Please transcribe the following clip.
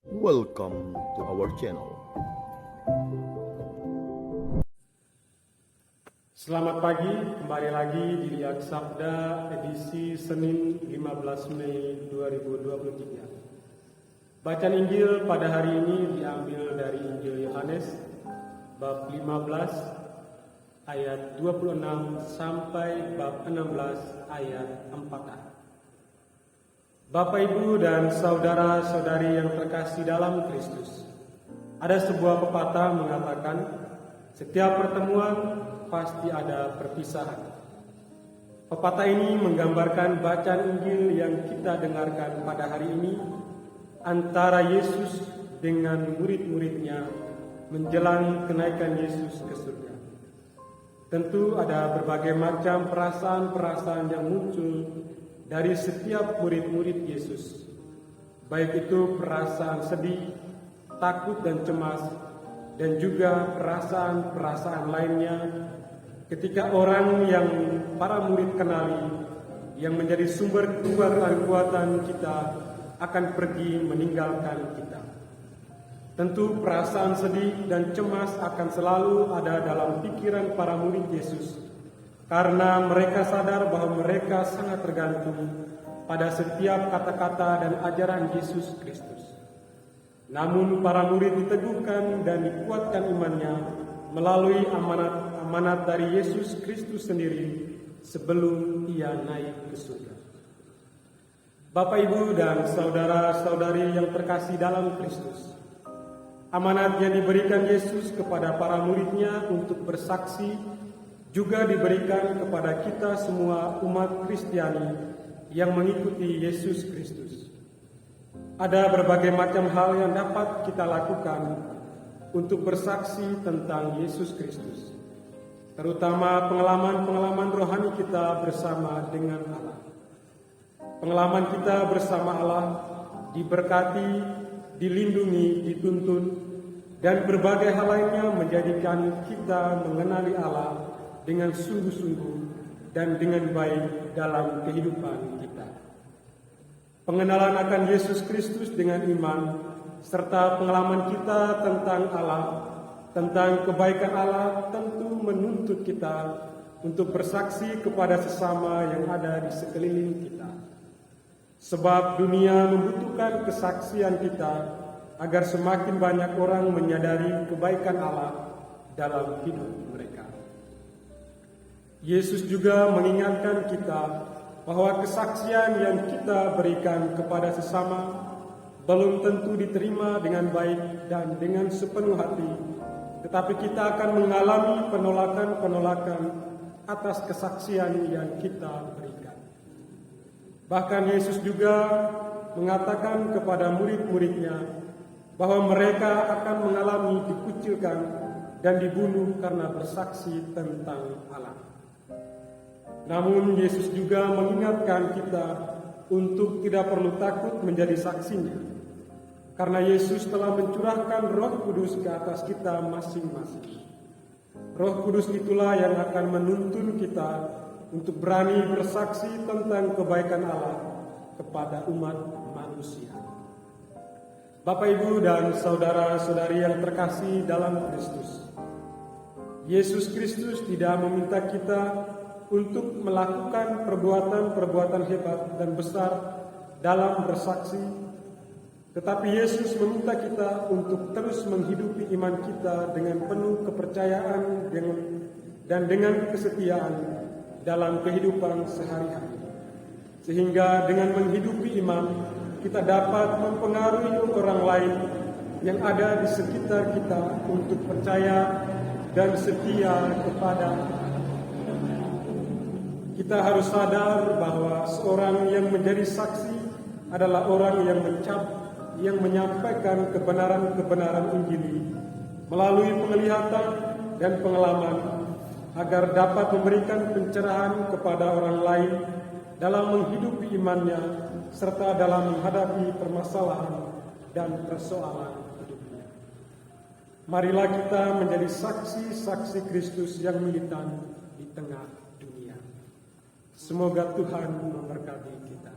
Welcome to our channel. Selamat pagi, kembali lagi di Lihat Sabda edisi Senin 15 Mei 2023. Bacaan Injil pada hari ini diambil dari Injil Yohanes bab 15 ayat 26 sampai bab 16 ayat 4a. Bapak, Ibu, dan saudara-saudari yang terkasih dalam Kristus, ada sebuah pepatah mengatakan, setiap pertemuan pasti ada perpisahan. Pepatah ini menggambarkan bacaan Injil yang kita dengarkan pada hari ini antara Yesus dengan murid-muridnya menjelang kenaikan Yesus ke surga. Tentu ada berbagai macam perasaan-perasaan yang muncul dari setiap murid-murid Yesus, baik itu perasaan sedih, takut dan cemas, dan juga perasaan-perasaan lainnya ketika orang yang para murid kenali, yang menjadi sumber kekuatan kita, akan pergi meninggalkan kita. Tentu perasaan sedih dan cemas akan selalu ada dalam pikiran para murid Yesus, karena mereka sadar bahwa mereka sangat tergantung pada setiap kata-kata dan ajaran Yesus Kristus. Namun para murid diteguhkan dan dikuatkan imannya melalui amanat dari Yesus Kristus sendiri sebelum ia naik ke surga. Bapak, Ibu, dan saudara-saudari yang terkasih dalam Kristus, amanat yang diberikan Yesus kepada para muridnya untuk bersaksi juga diberikan kepada kita semua umat Kristiani yang mengikuti Yesus Kristus. Ada berbagai macam hal yang dapat kita lakukan untuk bersaksi tentang Yesus Kristus, terutama pengalaman-pengalaman rohani kita bersama dengan Allah. Pengalaman kita bersama Allah diberkati, dilindungi, dituntun, dan berbagai hal lainnya menjadikan kita mengenali Allah dengan sungguh-sungguh dan dengan baik dalam kehidupan kita. Pengenalan akan Yesus Kristus dengan iman, serta pengalaman kita tentang Allah, tentang kebaikan Allah, tentu menuntut kita untuk bersaksi kepada sesama yang ada di sekeliling kita. Sebab dunia membutuhkan kesaksian kita agar semakin banyak orang menyadari kebaikan Allah dalam hidup mereka. Yesus juga mengingatkan kita bahwa kesaksian yang kita berikan kepada sesama belum tentu diterima dengan baik dan dengan sepenuh hati, tetapi kita akan mengalami penolakan-penolakan atas kesaksian yang kita berikan. Bahkan Yesus juga mengatakan kepada murid-muridnya bahwa mereka akan mengalami dikucilkan dan dibunuh karena bersaksi tentang Allah. Namun Yesus juga mengingatkan kita untuk tidak perlu takut menjadi saksinya, karena Yesus telah mencurahkan Roh Kudus ke atas kita masing-masing. Roh Kudus itulah yang akan menuntun kita untuk berani bersaksi tentang kebaikan Allah kepada umat manusia. Bapak, Ibu, dan saudara-saudari yang terkasih dalam Kristus, Yesus Kristus tidak meminta kita untuk melakukan perbuatan-perbuatan hebat dan besar dalam bersaksi, tetapi Yesus meminta kita untuk terus menghidupi iman kita dengan penuh kepercayaan dan dengan kesetiaan dalam kehidupan sehari-hari. Sehingga dengan menghidupi iman, kita dapat mempengaruhi orang lain yang ada di sekitar kita untuk percaya dan setia kepada kita. Kita harus sadar bahwa seorang yang menjadi saksi adalah orang yang menyampaikan kebenaran-kebenaran Injil melalui penglihatan dan pengalaman, agar dapat memberikan pencerahan kepada orang lain dalam menghidupi imannya serta dalam menghadapi permasalahan dan persoalan hidupnya. Marilah kita menjadi saksi-saksi Kristus yang militan di tengah dunia. Semoga Tuhan memberkati kita.